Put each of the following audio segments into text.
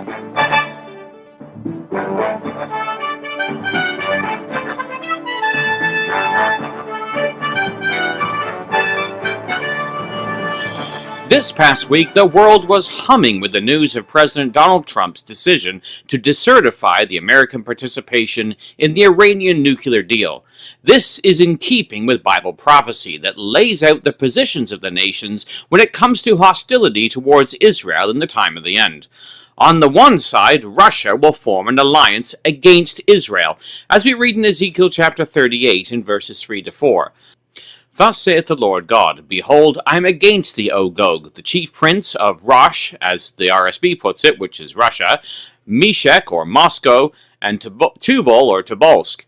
This past week, the world was humming with the news of President Donald Trump's decision to decertify the American participation in the Iranian nuclear deal. This is in keeping with Bible prophecy that lays out the positions of the nations when it comes to hostility towards Israel in the time of the end. On the one side, Russia will form an alliance against Israel, as we read in Ezekiel chapter 38 in verses 3 to 4. Thus saith the Lord God, Behold, I am against thee, O Gog, the chief prince of Rosh, as the RSV puts it, which is Russia, Meshech, or Moscow, and Tubal, or Tobolsk.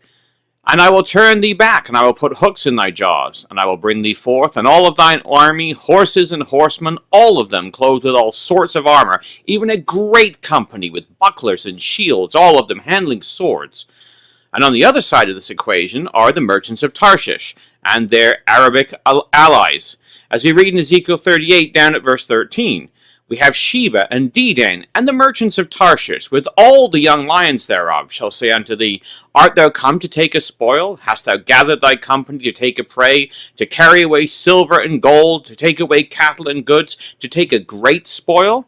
And I will turn thee back, and I will put hooks in thy jaws, and I will bring thee forth, and all of thine army, horses and horsemen, all of them clothed with all sorts of armor, even a great company with bucklers and shields, all of them handling swords. And on the other side of this equation are the merchants of Tarshish, and their Arabic allies. As we read in Ezekiel 38 down at verse 13, we have Sheba and Dedan, and the merchants of Tarshish, with all the young lions thereof, shall say unto thee, Art thou come to take a spoil? Hast thou gathered thy company to take a prey, to carry away silver and gold, to take away cattle and goods, to take a great spoil?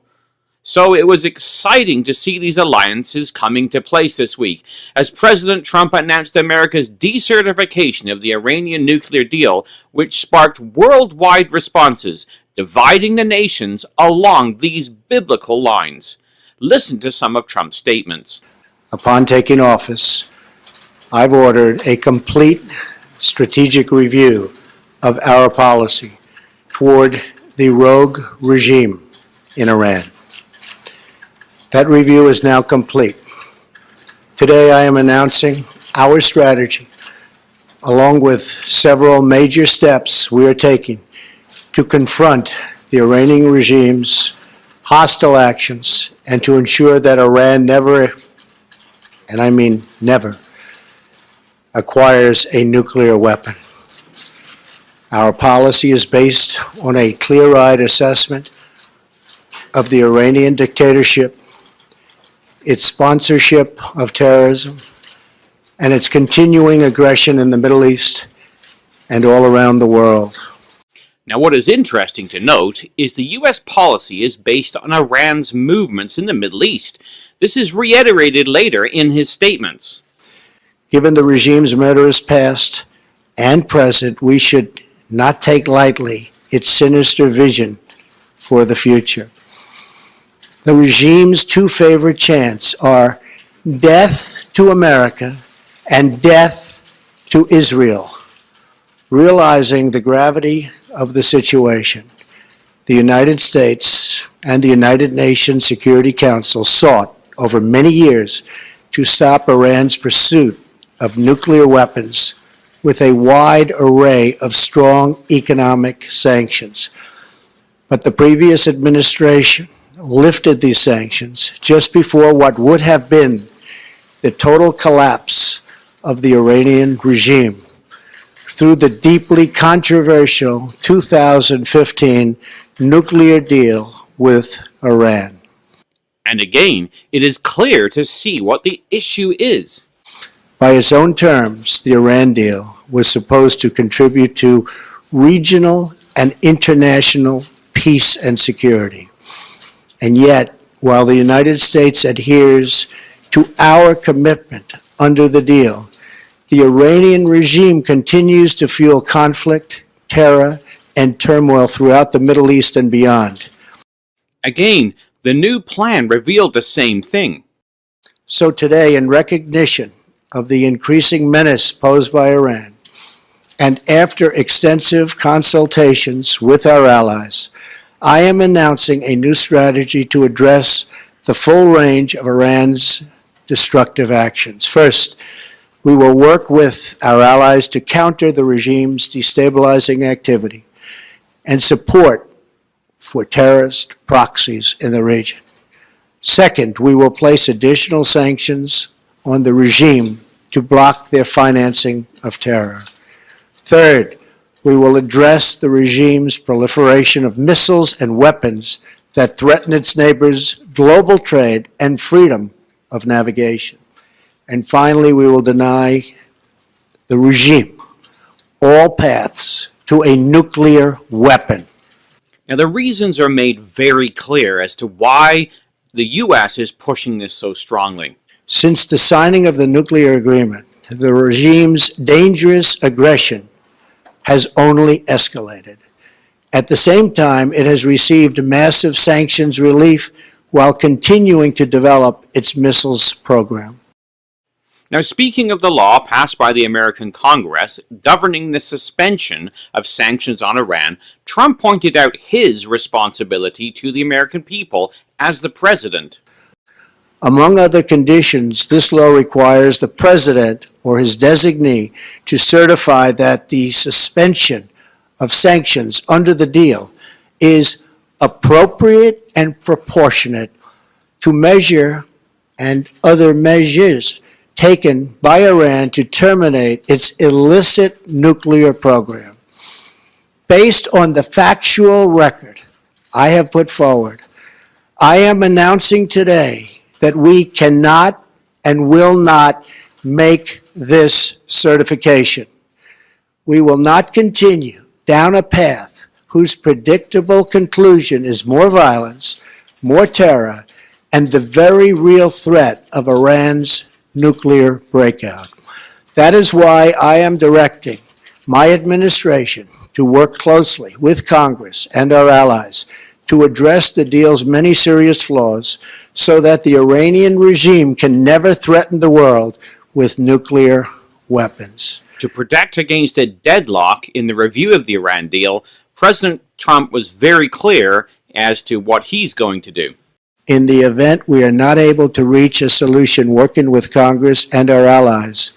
So it was exciting to see these alliances coming to place this week, as President Trump announced America's decertification of the Iranian nuclear deal, which sparked worldwide responses, dividing the nations along these biblical lines. Listen to some of Trump's statements. Upon taking office, I've ordered a complete strategic review of our policy toward the rogue regime in Iran. That review is now complete. Today I am announcing our strategy, along with several major steps we are taking to confront the Iranian regime's hostile actions and to ensure that Iran never, and I mean never, acquires a nuclear weapon. Our policy is based on a clear-eyed assessment of the Iranian dictatorship, its sponsorship of terrorism, and its continuing aggression in the Middle East and all around the world. Now, what is interesting to note is the U.S. policy is based on Iran's movements in the Middle East. This is reiterated later in his statements. Given the regime's murderous past and present, we should not take lightly its sinister vision for the future. The regime's two favorite chants are death to America and death to Israel. Realizing the gravity of the situation, the United States and the United Nations Security Council sought over many years to stop Iran's pursuit of nuclear weapons with a wide array of strong economic sanctions. But the previous administration lifted these sanctions just before what would have been the total collapse of the Iranian regime through the deeply controversial 2015 nuclear deal with Iran. And again, it is clear to see what the issue is. By its own terms, the Iran deal was supposed to contribute to regional and international peace and security. And yet, while the United States adheres to our commitment under the deal, the Iranian regime continues to fuel conflict, terror, and turmoil throughout the Middle East and beyond. Again, the new plan revealed the same thing. So today, in recognition of the increasing menace posed by Iran, and after extensive consultations with our allies, I am announcing a new strategy to address the full range of Iran's destructive actions. First, we will work with our allies to counter the regime's destabilizing activity and support for terrorist proxies in the region. Second, we will place additional sanctions on the regime to block their financing of terror. Third, we will address the regime's proliferation of missiles and weapons that threaten its neighbors' global trade and freedom of navigation. And finally, we will deny the regime all paths to a nuclear weapon. Now, the reasons are made very clear as to why the U.S. is pushing this so strongly. Since the signing of the nuclear agreement, the regime's dangerous aggression has only escalated. At the same time, it has received massive sanctions relief while continuing to develop its missiles program. Now, speaking of the law passed by the American Congress governing the suspension of sanctions on Iran, Trump pointed out his responsibility to the American people as the president. Among other conditions, this law requires the president or his designee to certify that the suspension of sanctions under the deal is appropriate and proportionate to measure and other measures taken by Iran to terminate its illicit nuclear program. Based on the factual record I have put forward, I am announcing today that we cannot and will not make this certification. We will not continue down a path whose predictable conclusion is more violence, more terror, and the very real threat of Iran's nuclear breakout. That is why I am directing my administration to work closely with Congress and our allies to address the deal's many serious flaws so that the Iranian regime can never threaten the world with nuclear weapons. To protect against a deadlock in the review of the Iran deal, President Trump was very clear as to what he's going to do. In the event we are not able to reach a solution working with Congress and our allies,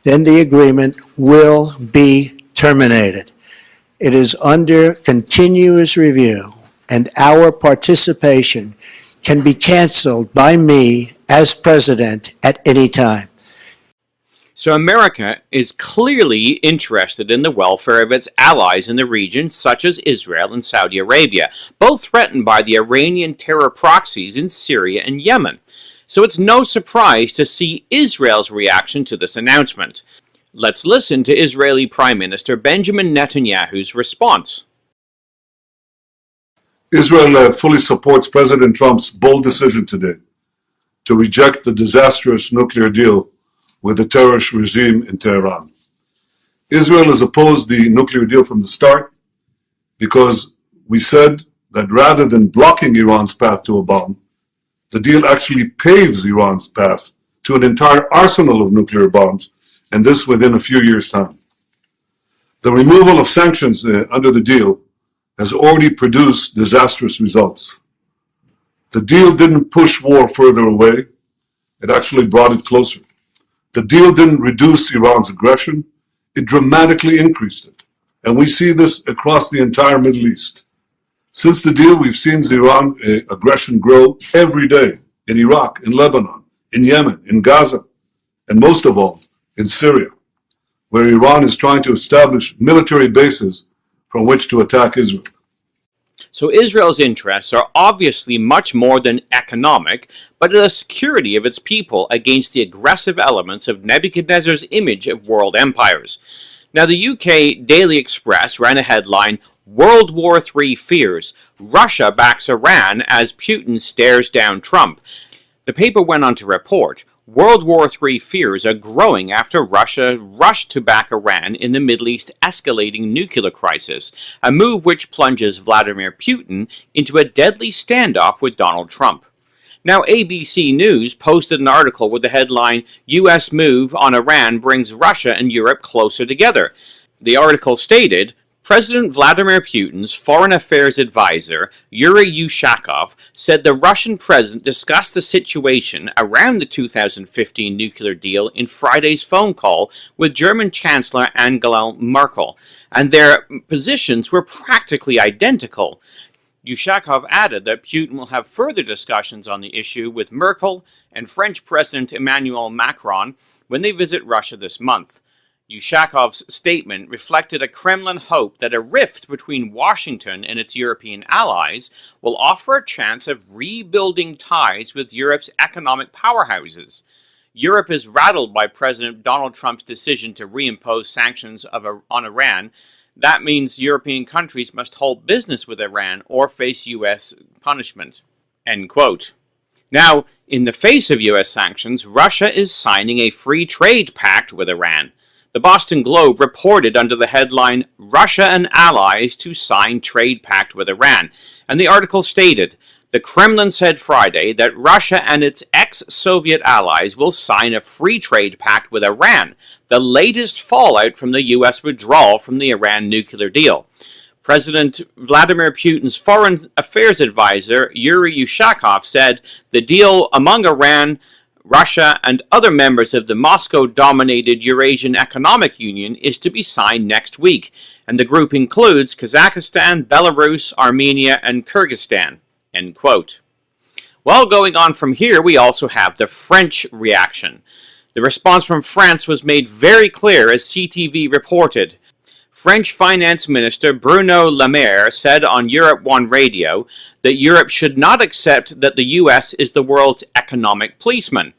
then the agreement will be terminated. It is under continuous review, and our participation can be canceled by me as president at any time. So America is clearly interested in the welfare of its allies in the region, such as Israel and Saudi Arabia, both threatened by the Iranian terror proxies in Syria and Yemen. So it's no surprise to see Israel's reaction to this announcement. Let's listen to Israeli Prime Minister Benjamin Netanyahu's response. Israel fully supports President Trump's bold decision today to reject the disastrous nuclear deal with the terrorist regime in Tehran. Israel has opposed the nuclear deal from the start because we said that rather than blocking Iran's path to a bomb, the deal actually paves Iran's path to an entire arsenal of nuclear bombs, and this within a few years' time. The removal of sanctions under the deal has already produced disastrous results. The deal didn't push war further away, it actually brought it closer. The deal didn't reduce Iran's aggression, it dramatically increased it. And we see this across the entire Middle East. Since the deal, we've seen Iran aggression grow every day in Iraq, in Lebanon, in Yemen, in Gaza, and most of all, in Syria, where Iran is trying to establish military bases from which to attack Israel. So Israel's interests are obviously much more than economic, but the security of its people against the aggressive elements of Nebuchadnezzar's image of world empires. Now, the UK Daily Express ran a headline, World War III fears, Russia backs Iran as Putin stares down Trump. The paper went on to report, World War III fears are growing after Russia rushed to back Iran in the Middle East escalating nuclear crisis, a move which plunges Vladimir Putin into a deadly standoff with Donald Trump. Now, ABC News posted an article with the headline, U.S. move on Iran brings Russia and Europe closer together. The article stated, President Vladimir Putin's foreign affairs advisor, Yuri Ushakov, said the Russian president discussed the situation around the 2015 nuclear deal in Friday's phone call with German Chancellor Angela Merkel, and their positions were practically identical. Ushakov added that Putin will have further discussions on the issue with Merkel and French President Emmanuel Macron when they visit Russia this month. Ushakov's statement reflected a Kremlin hope that a rift between Washington and its European allies will offer a chance of rebuilding ties with Europe's economic powerhouses. Europe is rattled by President Donald Trump's decision to reimpose sanctions on Iran. That means European countries must hold business with Iran or face U.S. punishment. End quote. Now, in the face of U.S. sanctions, Russia is signing a free trade pact with Iran. The Boston Globe reported under the headline, "Russia and Allies to Sign Trade Pact with Iran," and the article stated, "The Kremlin said Friday that Russia and its ex-Soviet allies will sign a free trade pact with Iran, the latest fallout from the U.S. withdrawal from the Iran nuclear deal." President Vladimir Putin's foreign affairs advisor, Yuri Ushakov, said the deal among Iran, Russia, and other members of the Moscow-dominated Eurasian Economic Union is to be signed next week, and the group includes Kazakhstan, Belarus, Armenia, and Kyrgyzstan. End quote. Well, going on from here, we also have the French reaction. The response from France was made very clear, as CTV reported. French Finance Minister Bruno Le Maire said on Europe 1 radio that Europe should not accept that the US is the world's economic policeman.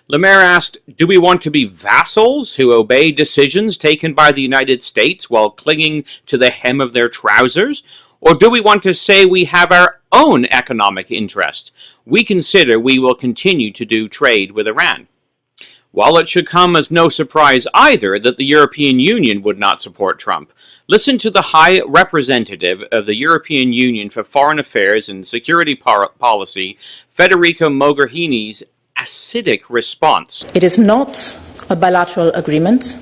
Le Maire asked, "Do we want to be vassals who obey decisions taken by the United States while clinging to the hem of their trousers? Or do we want to say we have our own economic interest? We consider we will continue to do trade with Iran." While it should come as no surprise either that the European Union would not support Trump, listen to the High Representative of the European Union for Foreign Affairs and Security Policy, Federica Mogherini's acidic response. It is not a bilateral agreement.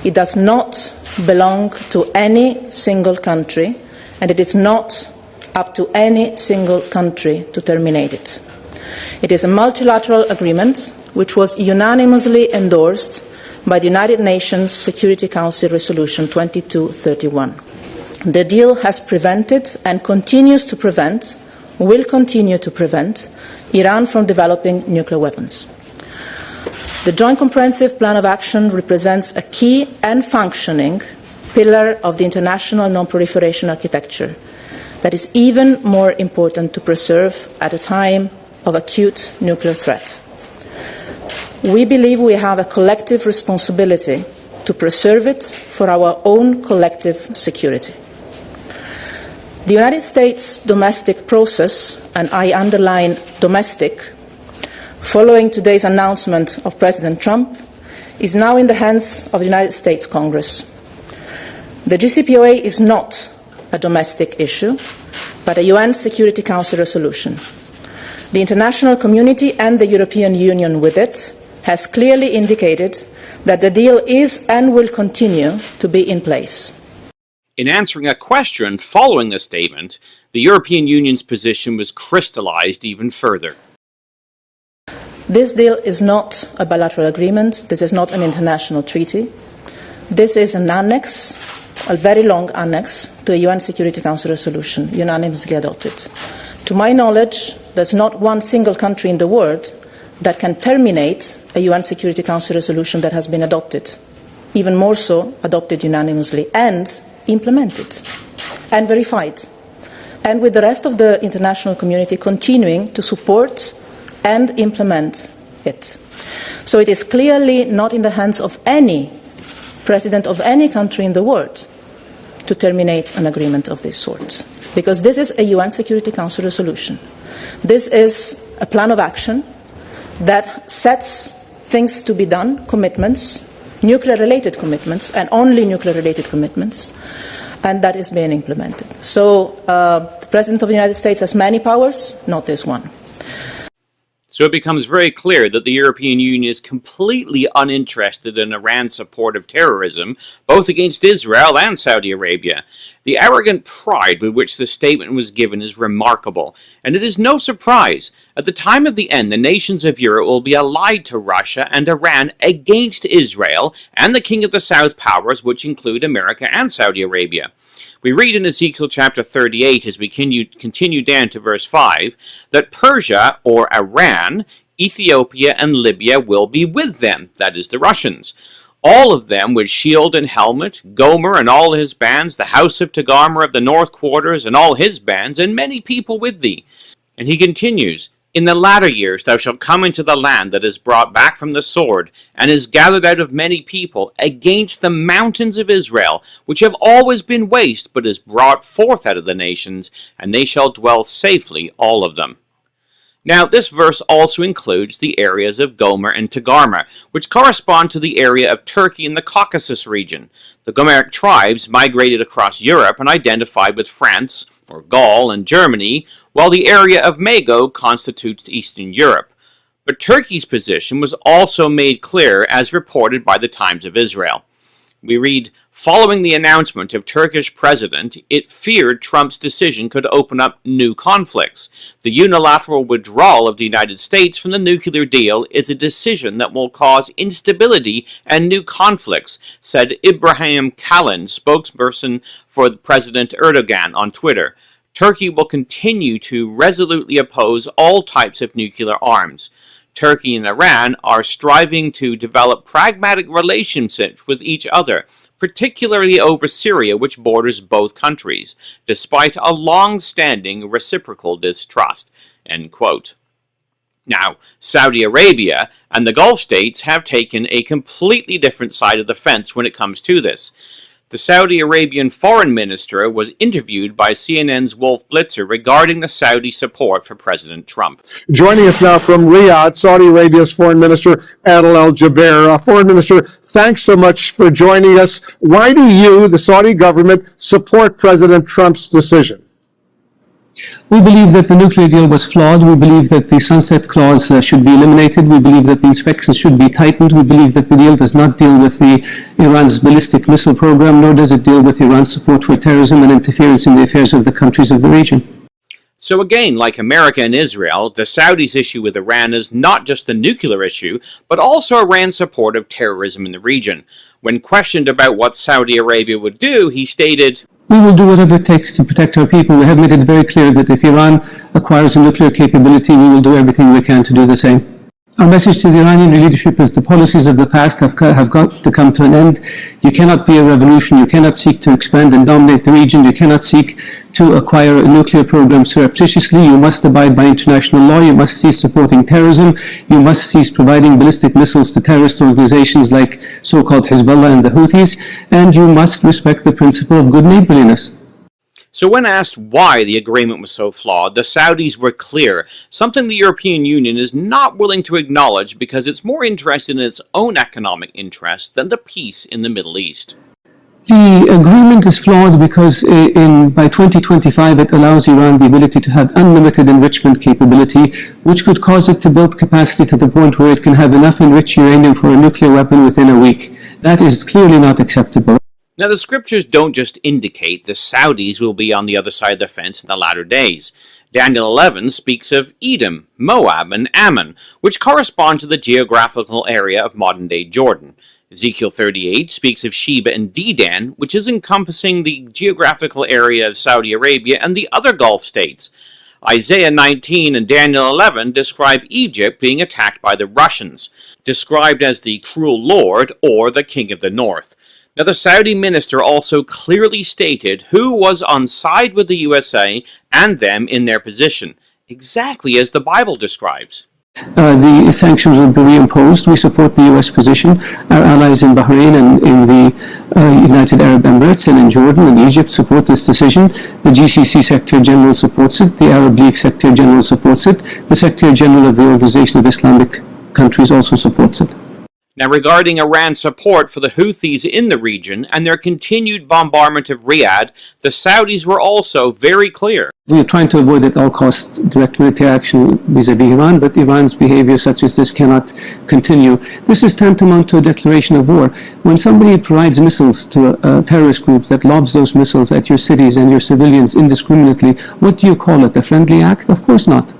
It does not belong to any single country, and it is not up to any single country to terminate it. It is a multilateral agreement which was unanimously endorsed by the United Nations Security Council Resolution 2231. The deal has prevented and continues to prevent, will continue to prevent, Iran from developing nuclear weapons. The Joint Comprehensive Plan of Action represents a key and functioning pillar of the international non-proliferation architecture that is even more important to preserve at a time of acute nuclear threat. We believe we have a collective responsibility to preserve it for our own collective security. The United States domestic process, and I underline domestic, following today's announcement of President Trump, is now in the hands of the United States Congress. The JCPOA is not a domestic issue, but a UN Security Council resolution. The international community and the European Union with it has clearly indicated that the deal is and will continue to be in place. In answering a question following the statement, the European Union's position was crystallized even further. This deal is not a bilateral agreement. This is not an international treaty. This is an annex, a very long annex, to a UN Security Council resolution, unanimously adopted. To my knowledge, there's not one single country in the world that can terminate a UN Security Council resolution that has been adopted, even more so adopted unanimously and implemented and verified, and with the rest of the international community continuing to support and implement it. So it is clearly not in the hands of any president of any country in the world to terminate an agreement of this sort, because this is a UN Security Council resolution. This is a plan of action that sets things to be done, commitments, nuclear-related commitments, and only nuclear-related commitments, and that is being implemented. So the President of the United States has many powers, not this one. So it becomes very clear that the European Union is completely uninterested in Iran's support of terrorism, both against Israel and Saudi Arabia. The arrogant pride with which the statement was given is remarkable, and it is no surprise. At the time of the end, the nations of Europe will be allied to Russia and Iran against Israel and the King of the South powers, which include America and Saudi Arabia. We read in Ezekiel chapter 38, as we continue down to verse 5, that Persia, or Iran, Ethiopia, and Libya will be with them, that is the Russians. all of them with shield and helmet, Gomer and all his bands, the house of Togarmah of the north quarters and all his bands, and many people with thee. And he continues, In the latter years thou shalt come into the land that is brought back from the sword, and is gathered out of many people, against the mountains of Israel, which have always been waste, but is brought forth out of the nations, and they shall dwell safely, all of them. Now, this verse also includes the areas of Gomer and Togarmah, which correspond to the area of Turkey in the Caucasus region. The Gomeric tribes migrated across Europe and identified with France, or Gaul, and Germany, while the area of Magog constitutes Eastern Europe. But Turkey's position was also made clear as reported by the Times of Israel. We read, following the announcement of Turkish president, it feared Trump's decision could open up new conflicts. The unilateral withdrawal of the United States from the nuclear deal is a decision that will cause instability and new conflicts, said Ibrahim Kalin, spokesperson for President Erdogan, on Twitter. Turkey will continue to resolutely oppose all types of nuclear arms. Turkey and Iran are striving to develop pragmatic relationships with each other, particularly over Syria, which borders both countries, despite a long-standing reciprocal distrust. End quote. Now, Saudi Arabia and the Gulf states have taken a completely different side of the fence when it comes to this. The Saudi Arabian foreign minister was interviewed by CNN's Wolf Blitzer regarding the Saudi support for President Trump. Joining us now from Riyadh, Saudi Arabia's Foreign Minister Adel Al-Jubeir. Foreign Minister, thanks so much for joining us. Why do you, the Saudi government, support President Trump's decision? We believe that the nuclear deal was flawed. We believe that the sunset clause should be eliminated. We believe that the inspections should be tightened. We believe that the deal does not deal with Iran's ballistic missile program, nor does it deal with Iran's support for terrorism and interference in the affairs of the countries of the region. So again, like America and Israel, the Saudis' issue with Iran is not just the nuclear issue, but also Iran's support of terrorism in the region. When questioned about what Saudi Arabia would do, he stated, We will do whatever it takes to protect our people. We have made it very clear that if Iran acquires a nuclear capability, we will do everything we can to do the same. Our message to the Iranian leadership is the policies of the past have got to come to an end. You cannot be a revolution. You cannot seek to expand and dominate the region. You cannot seek to acquire a nuclear program surreptitiously. You must abide by international law. You must cease supporting terrorism. You must cease providing ballistic missiles to terrorist organizations like so-called Hezbollah and the Houthis. And you must respect the principle of good neighborliness. So when asked why the agreement was so flawed, the Saudis were clear, something the European Union is not willing to acknowledge because it's more interested in its own economic interests than the peace in the Middle East. The agreement is flawed because by 2025 it allows Iran the ability to have unlimited enrichment capability, which could cause it to build capacity to the point where it can have enough enriched uranium for a nuclear weapon within a week. That is clearly not acceptable. Now, the scriptures don't just indicate the Saudis will be on the other side of the fence in the latter days. Daniel 11 speaks of Edom, Moab, and Ammon, which correspond to the geographical area of modern-day Jordan. Ezekiel 38 speaks of Sheba and Dedan, which is encompassing the geographical area of Saudi Arabia and the other Gulf states. Isaiah 19 and Daniel 11 describe Egypt being attacked by the Russians, described as the cruel lord or the king of the north. Now, the Saudi minister also clearly stated who was on side with the USA and them in their position, exactly as the Bible describes. The sanctions will be reimposed. We support the U.S. position. Our allies in Bahrain and in the United Arab Emirates and in Jordan and Egypt support this decision. The GCC Secretary General supports it. The Arab League Secretary General supports it. The Secretary General of the Organization of Islamic Countries also supports it. Now, regarding Iran's support for the Houthis in the region and their continued bombardment of Riyadh, the Saudis were also very clear. We are trying to avoid at all costs direct military action vis-à-vis Iran, but Iran's behavior such as this cannot continue. This is tantamount to a declaration of war. When somebody provides missiles to a terrorist group that lobs those missiles at your cities and your civilians indiscriminately, what do you call it? A friendly act? Of course not.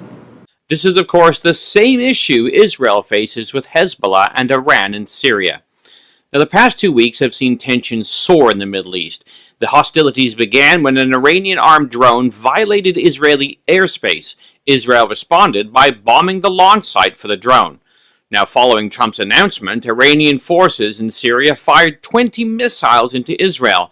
This is, of course, the same issue Israel faces with Hezbollah and Iran in Syria. Now, the past 2 weeks have seen tensions soar in the Middle East. The hostilities began when an Iranian armed drone violated Israeli airspace. Israel responded by bombing the launch site for the drone. Now, following Trump's announcement, Iranian forces in Syria fired 20 missiles into Israel.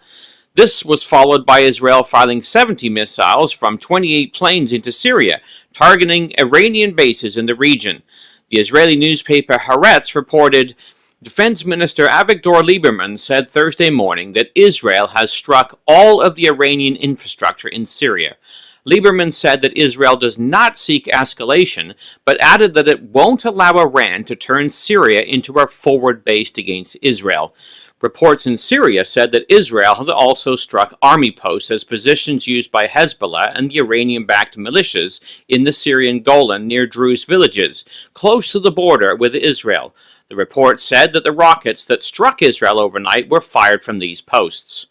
This was followed by Israel firing 70 missiles from 28 planes into Syria, targeting Iranian bases in the region. The Israeli newspaper Haaretz reported Defense Minister Avigdor Lieberman said Thursday morning that Israel has struck all of the Iranian infrastructure in Syria. Lieberman said that Israel does not seek escalation, but added that it won't allow Iran to turn Syria into a forward base against Israel. Reports in Syria said that Israel had also struck army posts as positions used by Hezbollah and the Iranian-backed militias in the Syrian Golan near Druze villages, close to the border with Israel. The report said that the rockets that struck Israel overnight were fired from these posts.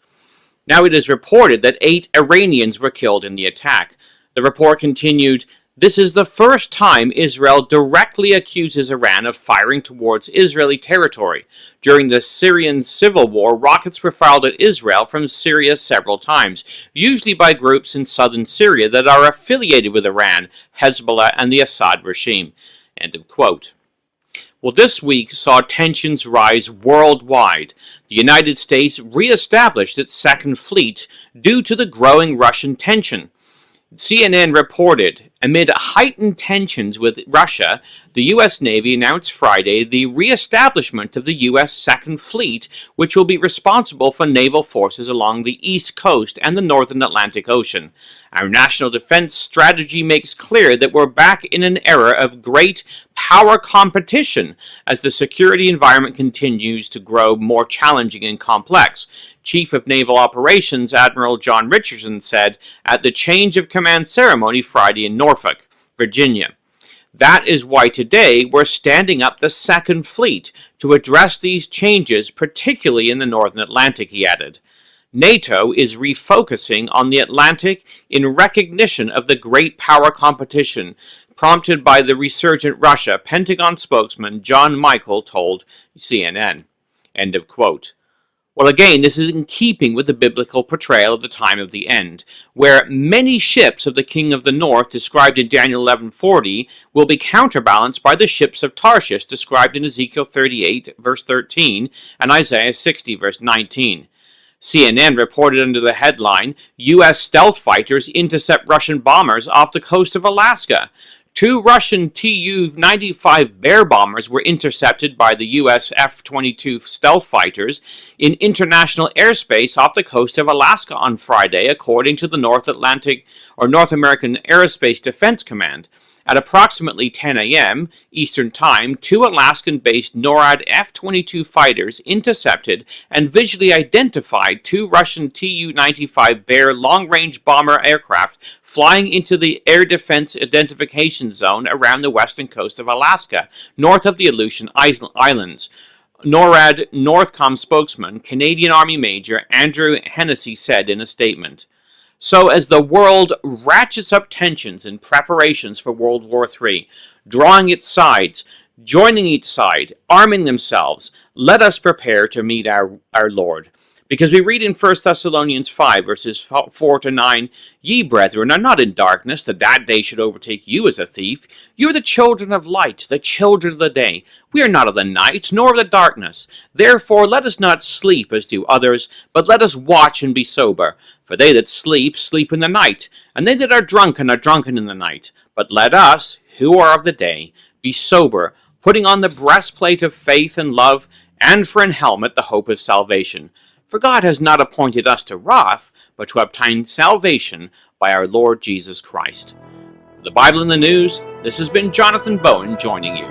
Now it is reported that 8 Iranians were killed in the attack. The report continued, "This is the first time Israel directly accuses Iran of firing towards Israeli territory. During the Syrian civil war, rockets were fired at Israel from Syria several times, usually by groups in southern Syria that are affiliated with Iran, Hezbollah, and the Assad regime." End of quote. Well, this week saw tensions rise worldwide. The United States re-established its Second Fleet due to the growing Russian tension. CNN reported, amid heightened tensions with Russia, the U.S. Navy announced Friday the re-establishment of the U.S. Second Fleet, which will be responsible for naval forces along the East Coast and the Northern Atlantic Ocean. Our national defense strategy makes clear that we're back in an era of great power competition as the security environment continues to grow more challenging and complex. Chief of Naval Operations Admiral John Richardson said at the change of command ceremony Friday in Norfolk, Virginia. That is why today we're standing up the Second Fleet to address these changes, particularly in the Northern Atlantic, he added. NATO is refocusing on the Atlantic in recognition of the great power competition prompted by the resurgent Russia, Pentagon spokesman John Michael told CNN. End of quote. Well, again, this is in keeping with the biblical portrayal of the time of the end, where many ships of the king of the north, described in Daniel 11:40, will be counterbalanced by the ships of Tarshish, described in Ezekiel 38, verse 13, and Isaiah 60, verse 19. CNN reported under the headline, U.S. stealth fighters intercept Russian bombers off the coast of Alaska. 2 Russian Tu-95 Bear bombers were intercepted by the U.S. F-22 stealth fighters in international airspace off the coast of Alaska on Friday, according to the North American Aerospace Defense Command. At approximately 10 a.m. Eastern Time, 2 Alaskan-based NORAD F-22 fighters intercepted and visually identified 2 Russian Tu-95 Bear long-range bomber aircraft flying into the Air Defense Identification Zone around the western coast of Alaska, north of the Aleutian Islands. NORAD Northcom spokesman, Canadian Army Major Andrew Hennessy said in a statement. So as the world ratchets up tensions in preparations for World War III, drawing its sides, joining each side, arming themselves, let us prepare to meet our Lord. Because we read in 1 Thessalonians 5, verses 4 to 9, Ye, brethren, are not in darkness, that day should overtake you as a thief. You are the children of light, the children of the day. We are not of the night, nor of the darkness. Therefore let us not sleep as do others, but let us watch and be sober. For they that sleep, sleep in the night, and they that are drunken in the night. But let us, who are of the day, be sober, putting on the breastplate of faith and love, and for an helmet the hope of salvation. For God has not appointed us to wrath, but to obtain salvation by our Lord Jesus Christ. For the Bible in the News, this has been Jonathan Bowen joining you.